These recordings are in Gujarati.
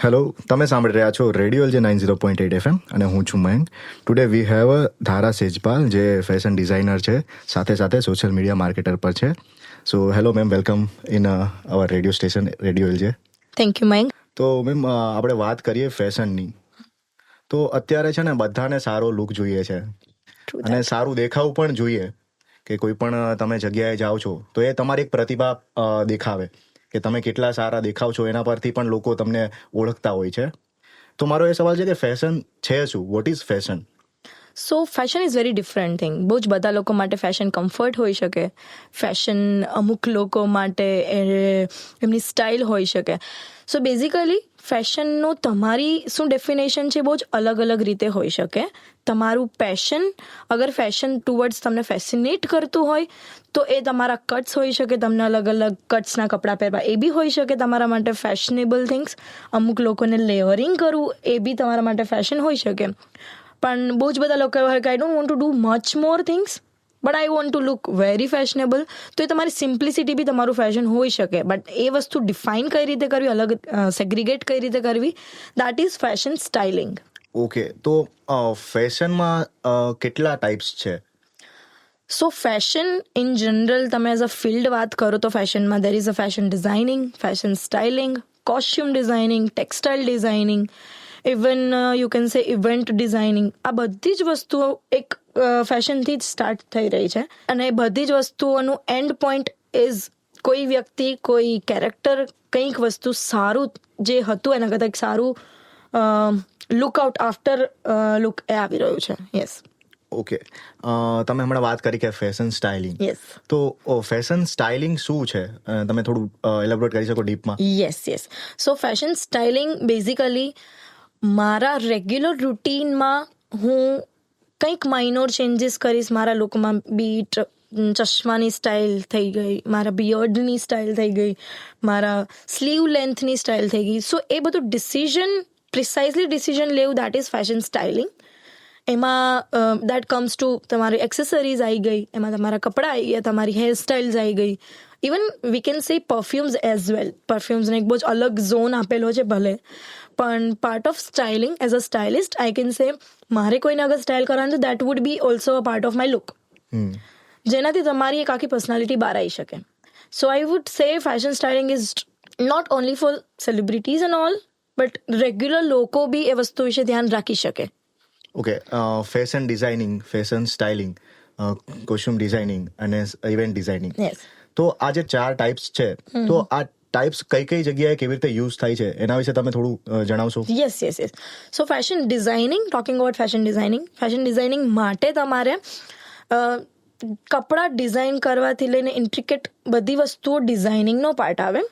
હેલો, તમે સાંભળી રહ્યા છો રેડિયો જે 90.8 FM અને હું છું મયંક. ટુડે વી હેવ ધારા સેજપાલ, જે ફેશન ડિઝાઇનર છે, સાથે સાથે સોશિયલ મીડિયા માર્કેટર પર છે. So hello ma'am, welcome in our radio station radio જે. Thank you Mayank. તો મેમ, આપણે વાત કરીએ ફેશનની. તો અત્યારે છે ને બધાને સારો લુક જોઈએ છે અને સારું દેખાવું પણ જોઈએ. કે કોઈ પણ તમે જગ્યાએ જાઓ છો તો એ તમારી એક પ્રતિભા દેખાવે કે તમે કેટલા સારા દેખાવ છો, એના પરથી પણ લોકો તમને ઓળખતા હોય છે. તો મારો એ સવાલ છે કે ફેશન છે શું? What is fashion? So fashion is very different thing. બહુ જ બધા લોકો માટે ફેશન કમ્ફર્ટ હોઈ શકે. ફેશન અમુક લોકો માટે એમની સ્ટાઇલ હોઈ શકે. સો બેઝિકલી ફેશનનું તમારી શું ડેફિનેશન છે, બહુ જ અલગ અલગ રીતે હોઈ શકે. તમારું પેશન, અગર ફેશન ટુવર્ડ્સ તમને ફેસિનેટ કરતું હોય તો એ તમારા કટ્સ હોઈ શકે, તમને અલગ અલગ કટ્સના કપડાં પહેરવા એ બી હોઈ શકે તમારા માટે ફેશનેબલ થિંગ્સ. અમુક લોકોને લેયરિંગ કરવું એ બી તમારા માટે ફેશન હોઈ શકે. પણ બહુ જ બધા લોકો એવા હોય કે I don't want to do much more things but I want to look very fashionable. તો એ તમારી સિમ્પ્લિસિટી બી તમારું ફેશન હોઈ શકે. બટ એ વસ્તુ ડિફાઇન કઈ રીતે કરવી, અલગ સેગ્રીગેટ કઈ રીતે કરવી, that is fashion styling. Okay, તો ફેશનમાં કેટલા ટાઈપ્સ છે? સો ફેશન ઇન જનરલ તમે એઝ અ ફિલ્ડ વાત કરો તો ફેશનમાં there is a fashion designing, fashion styling, costume designing, textile designing, even you can say event designing. આ બધી જ વસ્તુઓ એક ફેશનથી જ સ્ટાર્ટ થઈ રહી છે અને એ બધી જ વસ્તુઓનું એન્ડ પોઈન્ટ ઇઝ કોઈ વ્યક્તિ, કોઈ કેરેક્ટર, કંઈક વસ્તુ સારું જે હતું એના કરતાં એક સારું લુકઆઉટ આફ્ટર લુક એ આવી રહ્યું છે. યસ. ઓકે, તમે હમણાં વાત કરી કે ફેશન સ્ટાઇલિંગ. યસ. તો ફેશન સ્ટાઇલિંગ શું છે? તમે થોડું એલેબોરેટ કરી શકો ડીપમાં? યસ. સો ફેશન સ્ટાઇલિંગ બેઝિકલી મારા રેગ્યુલર રૂટીનમાં હું કંઈક માઇનોર ચેન્જીસ કરીશ મારા લુકમાં. બીટ ચશ્માની સ્ટાઇલ થઈ ગઈ, મારા બિયર્ડની સ્ટાઇલ થઈ ગઈ, મારા સ્લીવ લેન્થની સ્ટાઇલ થઈ ગઈ. સો એ બધું પ્રિસાઇઝલી ડિસિઝન લેવું, દેટ ઇઝ ફેશન સ્ટાઇલિંગ. એમાં દેટ કમ્સ ટુ તમારી એક્સેસરીઝ આવી ગઈ, એમાં તમારા કપડાં આવી ગયા, તમારી હેરસ્ટાઇલ્સ આવી ગઈ. Even we can say perfumes as well. પરફ્યુમ્સને એક બહુ જ અલગ ઝોન આપેલો છે ભલે, પણ part of styling as a stylist I can say મારે કોઈને અગર સ્ટાઇલ કરવાનું તો that would be also a part of my look, જેનાથી તમારી એક આખી પર્સનાલિટી બહાર આવી શકે. So I would say fashion styling is not only for celebrities and all, but regular લોકો બી એ વસ્તુ વિશે ધ્યાન રાખી શકે. Okay, fashion designing, fashion styling, costume designing અને ઇવેન્ટ ડિઝાઇનિંગ. યસ. તો આ જે 4 ટાઈપ્સ છે, તો આ ટાઈપ્સ કઈ જગ્યાએ કેવી રીતે યુઝ થાય છે એના વિશે તમે થોડું જણાવશો? Yes. So fashion designing, talking about fashion designing માટે તમારે કપડાં ડિઝાઇન કરવાથી લઈને ઇન્ટ્રિકેટ બધી વસ્તુઓ ડિઝાઇનિંગનો પાર્ટ આવે.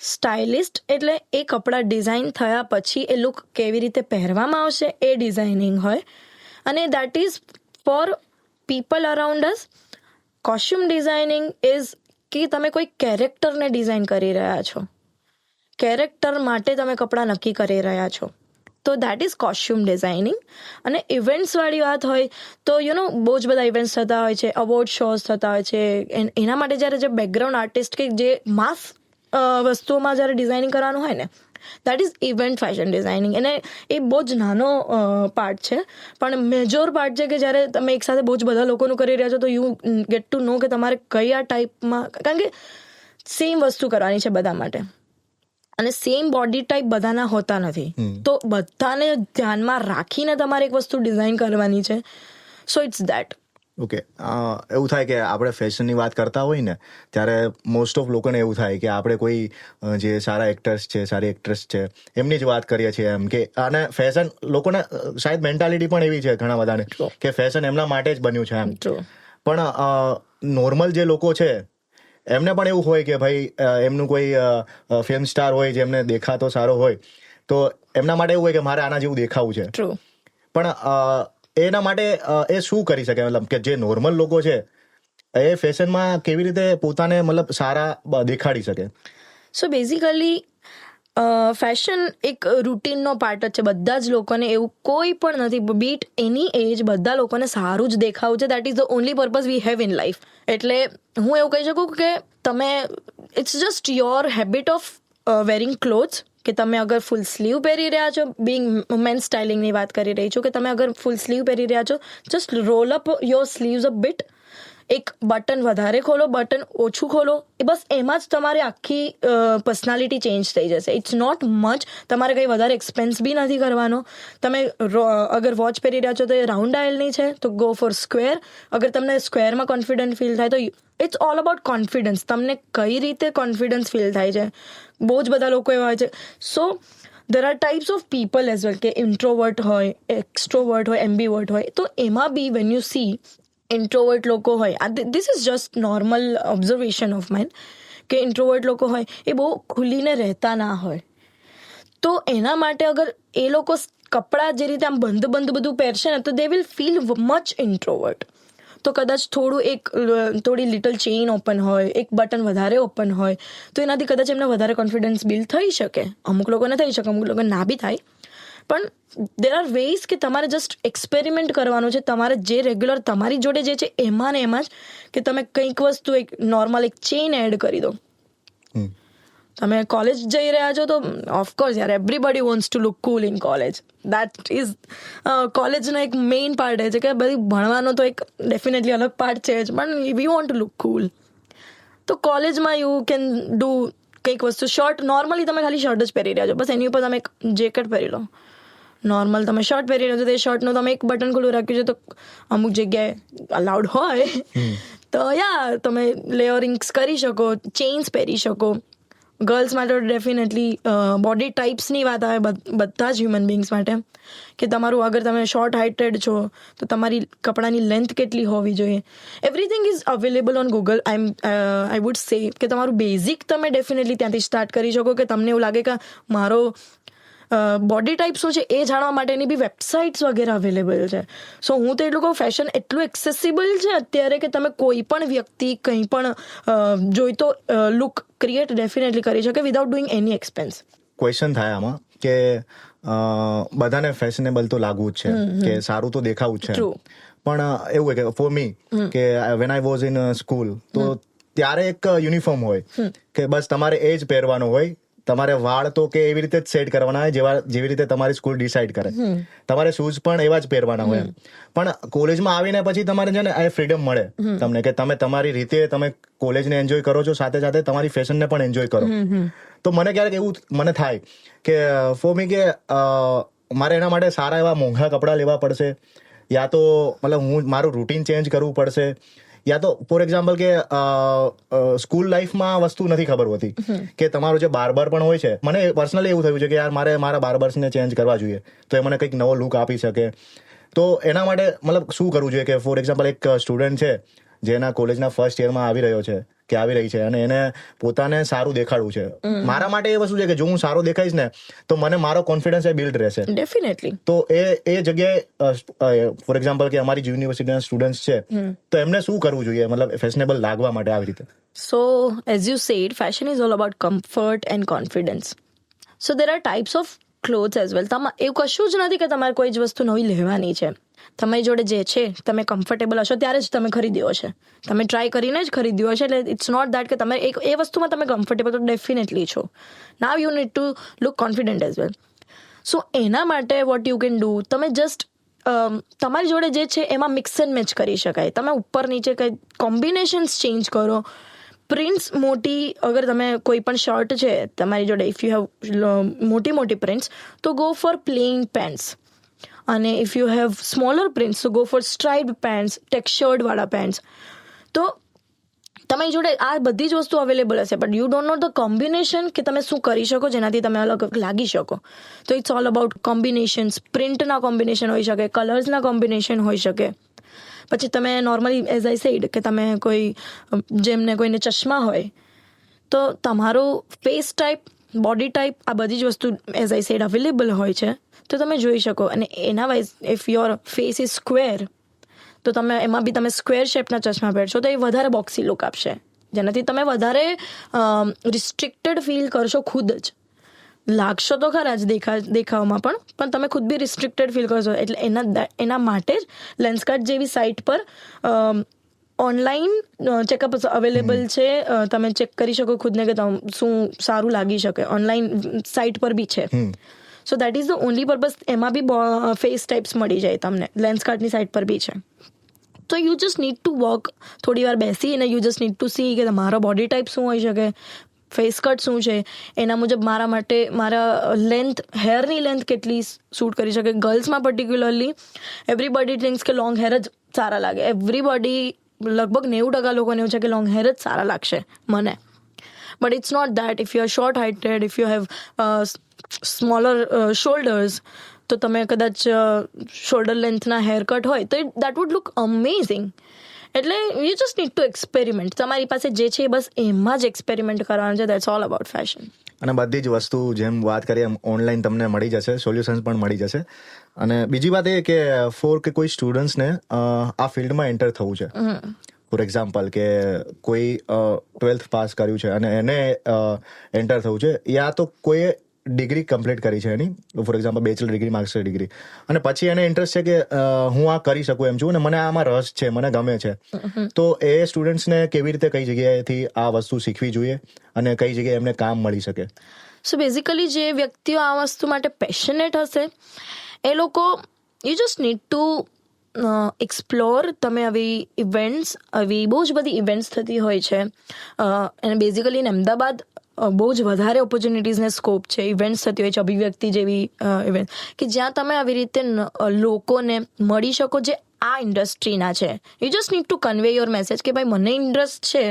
સ્ટાઇલિસ્ટ એટલે એ કપડાં ડિઝાઇન થયા પછી એ લુક કેવી રીતે પહેરવામાં આવશે એ ડિઝાઇનિંગ હોય, અને that is four people around us. Costume designing is કે તમે કોઈ કેરેક્ટરને ડિઝાઇન કરી રહ્યા છો, કેરેક્ટર માટે તમે કપડાં નક્કી કરી રહ્યા છો, તો દેટ ઇઝ કોસ્ચ્યુમ ડિઝાઇનિંગ. અને ઇવેન્ટ્સવાળી વાત હોય તો બહુ જ બધા ઇવેન્ટ્સ થતા હોય છે, અવોર્ડ શોઝ થતા હોય છે. એના માટે જ્યારે જે બેકગ્રાઉન્ડ આર્ટિસ્ટ કે જે માસ વસ્તુઓમાં જ્યારે ડિઝાઇનિંગ કરવાનું હોય ને, that is event fashion designing. અને એ બહુ જ નાનો પાર્ટ છે, પણ મેજોર પાર્ટ છે કે જ્યારે તમે એકસાથે બહુ જ બધા લોકોનું કરી રહ્યા છો તો યુ ગેટ ટુ નો કે તમારે કયા ટાઈપમાં, કારણ કે સેમ વસ્તુ કરવાની છે બધા માટે અને સેમ બોડી ટાઈપ બધાના હોતા નથી. તો બધાને ધ્યાનમાં રાખીને તમારે એક વસ્તુ ડિઝાઇન કરવાની છે. So it's that. ઓકે, એવું થાય કે આપણે ફેશનની વાત કરતા હોય ને ત્યારે મોસ્ટ ઓફ લોકોને એવું થાય કે આપણે કોઈ જે સારા એક્ટર્સ છે, સારી એક્ટ્રેસ છે, એમની જ વાત કરીએ છીએ એમ કે. અને ફેશન લોકોને શાયદ મેન્ટાલિટી પણ એવી છે ઘણા બધાને કે ફેશન એમના માટે જ બન્યું છે એમ. પણ નોર્મલ જે લોકો છે એમને પણ એવું હોય કે ભાઈ એમનું કોઈ ફિલ્મ સ્ટાર હોય જેમને દેખાતો સારો હોય તો એમના માટે એવું હોય કે મારે આના જેવું દેખાવું છે. પણ એના માટે એ શું કરી શકે? મતલબ કે જે નોર્મલ લોકો છે એ ફેશનમાં કેવી રીતે પોતાને મતલબ સારા દેખાડી શકે? સો બેઝિકલી ફેશન એક રૂટીનનો પાર્ટ જ છે. બધા જ લોકોને એવું કોઈ પણ નથી, બીટ એની એજ, બધા લોકોને સારું જ દેખાવું છે. That is the only purpose we have in life. એટલે હું એવું કહી શકું કે તમે it's just your habit of wearing clothes કે તમે અગર ફૂલ સ્લીવ પહેરી રહ્યા છો, બિંગ મેન સ્ટાઇલિંગની વાત કરી રહી છું, કે તમે અગર ફૂલ સ્લીવ પહેરી રહ્યા છો, just roll up your sleeves a bit, એક બટન વધારે ખોલો, બટન ઓછું ખોલો, એ બસ એમાં જ તમારી આખી પર્સનાલિટી ચેન્જ થઈ જશે. ઇટ્સ નોટ મચ, તમારે કંઈ વધારે એક્સપેન્સ બી નથી કરવાનો. તમે અગર વોચ પહેરી રહ્યા છો તો એ રાઉન્ડ ડાયલની છે તો ગો ફોર સ્ક્વેર. અગર તમને સ્ક્વેરમાં કોન્ફિડન્ટ ફીલ થાય તો ઇટ્સ ઓલ અબાઉટ કોન્ફિડન્સ. તમને કઈ રીતે કોન્ફિડન્સ ફીલ થાય છે. બહુ જ બધા લોકો એવા હોય છે. So there are types of people as well, કે ઇન્ટ્રોવર્ટ હોય, એક્સ્ટ્રોવર્ટ હોય, એમ્બીવર્ટ હોય. તો એમાં બી વેન યુ સી ઇન્ટ્રોવર્ટ લોકો હોય, this is just normal observation of mine, કે ઇન્ટ્રોવર્ટ લોકો હોય એ બહુ ખુલીને રહેતા ના હોય. તો એના માટે અગર એ લોકો કપડાં જે રીતે આમ બંધ બધું પહેરશે ને તો they will feel much introvert. તો કદાચ થોડી લિટલ ચેઇન ઓપન હોય, એક બટન વધારે ઓપન હોય, તો એનાથી કદાચ એમને વધારે કોન્ફિડન્સ બિલ્ડ થઈ શકે. અમુક લોકોને થઈ શકે, અમુક લોકોને ના બી થાય. પણ દેર આર વેઝ કે તમારે જસ્ટ એક્સપેરિમેન્ટ કરવાનું છે. તમારે જે રેગ્યુલર તમારી જોડે જે છે એમાં ને એમાં જ, કે તમે કંઈક વસ્તુ એક નોર્મલ એક ચેઇન એડ કરી દો. તમે કોલેજ જઈ રહ્યા છો તો ઓફકોર્સ યાર, everybody wants to look cool in college. That is કોલેજનો એક મેઇન પાર્ટ છે, કે બધી ભણવાનો તો એક ડેફિનેટલી અલગ પાર્ટ છે જ, પણ વી વોન્ટ ટુ લુક કુલ. તો કોલેજમાં યુ કેન ડુ કંઈક વસ્તુ શર્ટ, નોર્મલી તમે ખાલી શર્ટ જ પહેરી રહ્યા છો, બસ એની ઉપર તમે એક જેકેટ પહેરી લો. નોર્મલ તમે શર્ટ પહેરી રહ્યો છો તો એ શર્ટનું તમે એક બટન ખુલ્લું રાખ્યું છે, તો અમુક જગ્યાએ અલાઉડ હોય તો યા તમે લેયરિંગ્સ કરી શકો, ચેઇન્સ પહેરી શકો. ગર્લ્સ માટે ડેફિનેટલી બોડી ટાઈપ્સની વાત આવે બધા જ હ્યુમન બિંગ્સ માટે, કે તમારું અગર તમે શોર્ટ હાઇટેડ છો તો તમારી કપડાની લેન્થ કેટલી હોવી જોઈએ. Everything is available on Google. I would સે કે તમારું બેઝિક તમે ડેફિનેટલી ત્યાંથી સ્ટાર્ટ કરી શકો, કે તમને એવું લાગે કે મારો બોડી ટાઈપ શું છે એ જાણવા માટેની બી વેબસાઇટ્સ વગેરે અવેલેબલ છે. સો હું તો એટલું કહું, ફેશન એટલું એક્સેસિબલ છે અત્યારે કે તમે કોઈ પણ વ્યક્તિ કંઈ પણ જોઈતો લુક ક્રિએટ ડેફિનેટલી કરી શકે વિધાઉટ ડુઈંગ એની એક્સપેન્સ. ક્વેશ્ચન થાય આમાં કે બધાને ફેશનેબલ તો લાગવું જ છે, કે સારું તો દેખાવું જ છે. પણ એવું હોય કે ફોર મી, કે when I was in school, તો ત્યારે એક યુનિફોર્મ હોય કે બસ તમારે એ જ પહેરવાનું હોય. તમારે વાળ તો કે એવી રીતે જ સેટ કરવાના હોય જેવી રીતે તમારી સ્કૂલ ડિસાઈડ કરે. તમારે શૂઝ પણ એવા જ પહેરવાના હોય. પણ કોલેજમાં આવીને પછી તમારે છે ને આ ફ્રીડમ મળે તમને, કે તમે તમારી રીતે તમે કોલેજને એન્જોય કરો છો, સાથે સાથે તમારી ફેશનને પણ એન્જોય કરો. તો મને ક્યારેક એવું મને થાય કે ફોર મી કે મારે એના માટે સારા એવા મોંઘા કપડાં લેવા પડશે, યા તો મતલબ હું મારું રૂટીન ચેન્જ કરવું પડશે, યા તો ફોર એક્ઝામ્પલ કે સ્કૂલ લાઈફમાં વસ્તુ નથી ખબર હોતી કે તમારો જે બાર્બર પણ હોય છે. મને પર્સનલી એવું થયું છે કે યાર મારે મારા બાર્બર્સને ચેન્જ કરવા જોઈએ, તો એ મને કંઈક નવો લુક આપી શકે. તો એના માટે મતલબ શું કરવું જોઈએ? કે ફોર એક્ઝામ્પલ એક સ્ટુડન્ટ છે જેના કોલેજના ફર્સ્ટ યરમાં આવી રહ્યો છે કે આવી રહી છે, અને એને પોતાને સારું દેખાડવું છે. મારા માટે એ વસ્તુ છે કે જો હું સારો દેખાઈશ ને તો મને મારો કોન્ફિડન્સ એ બિલ્ડ રહેશે ડેફિનેટલી. તો એ જગ્યાએ ફોર એક્ઝામ્પલ કે અમારી યુનિવર્સિટીના સ્ટુડન્ટ્સ છે, તો એમને શું કરવું જોઈએ મતલબ ફેશનેબલ લાગવા માટે આવી રીતે? સો as you sad, fashion is all about comfort and confidence. So there are types of clothes as well. એવું કશું જ નથી કે તમારે કોઈ જ વસ્તુ નવી લેવાની છે. તમારી જોડે જે છે તમે કમ્ફર્ટેબલ હશો ત્યારે જ તમે ખરીદ્યો હશે, તમે ટ્રાય કરીને જ ખરીદ્યું હશે. એટલે ઇટ્સ નોટ દેટ કે તમે એ વસ્તુમાં તમે કમ્ફર્ટેબલ તો ડેફિનેટલી છો. Now you need to look confident as well. So એના માટે વોટ યુ કેન ડુ, તમે જસ્ટ તમારી જોડે જે છે એમાં મિક્સ એન્ડ મેચ કરી શકાય. તમે ઉપર નીચે કંઈ કોમ્બિનેશન્સ ચેન્જ કરો. પ્રિન્ટ્સ મોટી, અગર તમે કોઈ પણ શર્ટ છે તમારી જોડે, ઇફ યુ હેવ મોટી પ્રિન્ટ્સ તો ગો ફોર પ્લેન પેન્ટ્સ. અને if you have smaller prints તો ગો ફોર સ્ટ્રાઇપ્ડ પેન્ટ્સ, ટેક્સચર્ડ વાળા પેન્ટ્સ. તો તમારી જોડે આ બધી જ વસ્તુ અવેલેબલ હશે, but you don't know the combination, કે તમે શું કરી શકો જેનાથી તમે અલગ લાગી શકો. તો ઇટ્સ ઓલ અબાઉટ કોમ્બિનેશન્સ. પ્રિન્ટના કોમ્બિનેશન હોઈ શકે, કલર્સના કોમ્બિનેશન હોઈ શકે. પછી તમે નોર્મલી એઝ આઈ સેડ કે તમે જેમને કોઈને ચશ્મા હોય તો તમારું ફેસ ટાઈપ, બોડી ટાઈપ, આ બધી જ વસ્તુ એઝ આઈ સેડ અવેલેબલ હોય છે, તો તમે જોઈ શકો. અને એના wise if your face is square તો તમે એમાં બી તમે સ્ક્વેર શેપના ચશ્મા પહેરશો તો એ વધારે બોક્સી લુક આપશે, જેનાથી તમે વધારે રિસ્ટ્રિક્ટેડ ફીલ કરશો. ખુદ જ લાગશો તો ખરા જ દેખાવમાં પણ તમે ખુદ બી રિસ્ટ્રિક્ટેડ ફીલ કરશો. એટલે એના માટે જ લેન્સકાર્ટ જેવી સાઇટ પર ઓનલાઈન ચેકઅપ અવેલેબલ છે. તમે ચેક કરી શકો ખુદને કે શું સારું લાગી શકે. ઓનલાઈન સાઇટ પર બી છે. So that is the only purpose. એમાં બી ફેસ ટાઈપ્સ મળી જાય તમને. લેન્સકાર્ટની સાઇટ પર બી છે. તો you just need two walk. થોડી વાર બેસીને you just need two C કે મારો બોડી ટાઈપ શું હોઈ શકે, ફેસ કટ શું છે, એના મુજબ મારા માટે મારા હેરની લેન્થ કેટલી શૂટ કરી શકે. ગર્લ્સમાં પર્ટિક્યુલરલી એવરીબડી થિંક્સ કે લોંગ હેર જ સારા લાગે. એવરીબડી લગભગ 90% લોકોને એવું છે કે લોંગ હેર જ સારા લાગશે મને. But it's not that. If you are short heighted, if you have smaller shoulders, તો તમે કદાચ શોલ્ડર લેન્થના હેર કટ હોય તો દેટ વુડ લુક અમેઝિંગ. એટલે you just need to experiment. તમારી પાસે જે છે બસ એમાં જ એક્સપેરિમેન્ટ કરવાનું છે. That's all about fashion. અને બધી જ વસ્તુ જેમ વાત કરીએ એમ ઓનલાઈન તમને મળી જશે, સોલ્યુશન્સ પણ મળી જશે. અને બીજી વાત એ કે કે કોઈ સ્ટુડન્ટ્સને આ ફિલ્ડમાં એન્ટર થવું છે, ફોર એક્ઝામ્પલ કે કોઈ 12th પાસ કર્યું છે અને એને એન્ટર થવું છે, યા તો કોઈ ડિગ્રી કમ્પ્લીટ કરી છે એની, for example bachelor degree, master degree, અને પછી એને ઇન્ટરેસ્ટ છે કે હું આ કરી શકું એમ છું અને મને આમાં રસ છે, મને ગમે છે, તો એ સ્ટુડન્ટ્સને કેવી રીતે કઈ જગ્યાએથી આ વસ્તુ શીખવી જોઈએ અને કઈ જગ્યાએ એમને કામ મળી શકે? સો બેઝિકલી જે વ્યક્તિઓ આ વસ્તુ માટે પેશનેટ હશે એ લોકો you just need to explore. તમે આવી ઇવેન્ટ્સ, આવી બહુ જ બધી ઇવેન્ટ્સ થતી હોય છે અને બેઝિકલી ઇન અમદાવાદ બહુ જ વધારે ઓપોર્ચ્યુનિટીઝને સ્કોપ છે. ઇવેન્ટ્સ થતી હોય છે, અભિવ્યક્તિ જેવી ઇવેન્ટ, કે જ્યાં તમે આવી રીતે લોકોને મળી શકો જે આ ઇન્ડસ્ટ્રીના છે. You just need two convey your message કે ભાઈ મને ઇન્ટરેસ્ટ છે,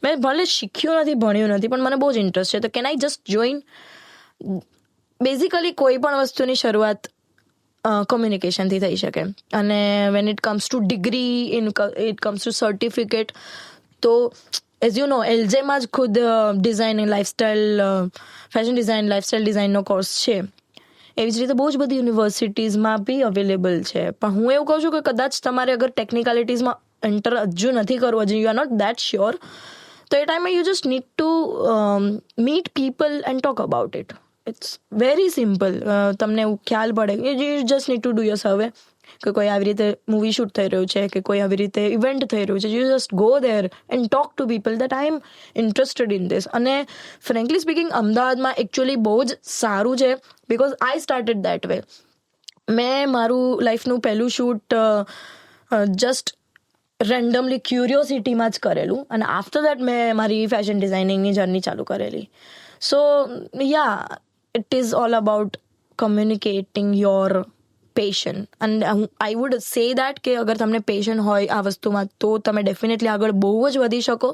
મેં ભલે શીખ્યું નથી, ભણ્યું નથી, પણ મને બહુ જ ઇન્ટરેસ્ટ છે, તો can I just join. Basically કોઈ પણ વસ્તુની શરૂઆત કોમ્યુનિકેશનથી થઈ શકે. અને when it comes to degree, it comes to certificate, તો એઝ યુ નો એલજેમાં જ ખુદ designing, lifestyle, fashion design, lifestyle ડિઝાઇનનો કોર્સ છે. એવી જ રીતે બહુ જ બધી યુનિવર્સિટીઝમાં બી અવેલેબલ છે. પણ હું એવું કહું છું કે કદાચ તમારે અગર ટેકનિકાલિટીઝમાં એન્ટર હજુ નથી કરવું, હજુ you are not that sure, તો એ ટાઈમે you just need to meet people and talk about it. It's very simple. તમને એવું ખ્યાલ પડે, you just need to do your survey કે કોઈ આવી રીતે મૂવી શૂટ થઈ રહ્યું છે કે કોઈ આવી રીતે ઇવેન્ટ થઈ રહ્યું છે. You just go there and talk to people that I am interested in this. અને ફ્રેન્કલી સ્પીકિંગ અમદાવાદમાં એકચ્યુઅલી બહુ જ સારું છે, because I started that way. મેં મારું લાઈફનું પહેલું શૂટ જસ્ટ રેન્ડમલી ક્યુરિયોસિટીમાં જ કરેલું અને આફ્ટર દેટ મેં મારી ફેશન ડિઝાઇનિંગની જર્ની ચાલુ કરેલી. So ya, it is all about communicating your passion. And I would say that કે અગર તમને પેશન હોય આ વસ્તુમાં તો તમે ડેફિનેટલી આગળ બહુ જ વધી શકો.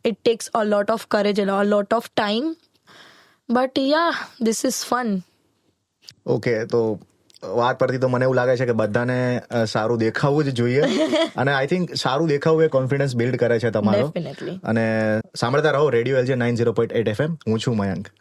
It tax a lot of courage, a lot of time, but yeah, this is fun. Okay, તો વાત પરથી તો મને એવું લાગે છે કે બધાને સારું દેખાવું જ જોઈએ અને આઈ થિંક સારું દેખાવું એ કોન્ફિડન્સ બિલ્ડ કરે છે તમારો. ડેફિનેટલી. અને સાંભળતા રહો રેડિયો LJ 90.8 FM. હું છું મયંક.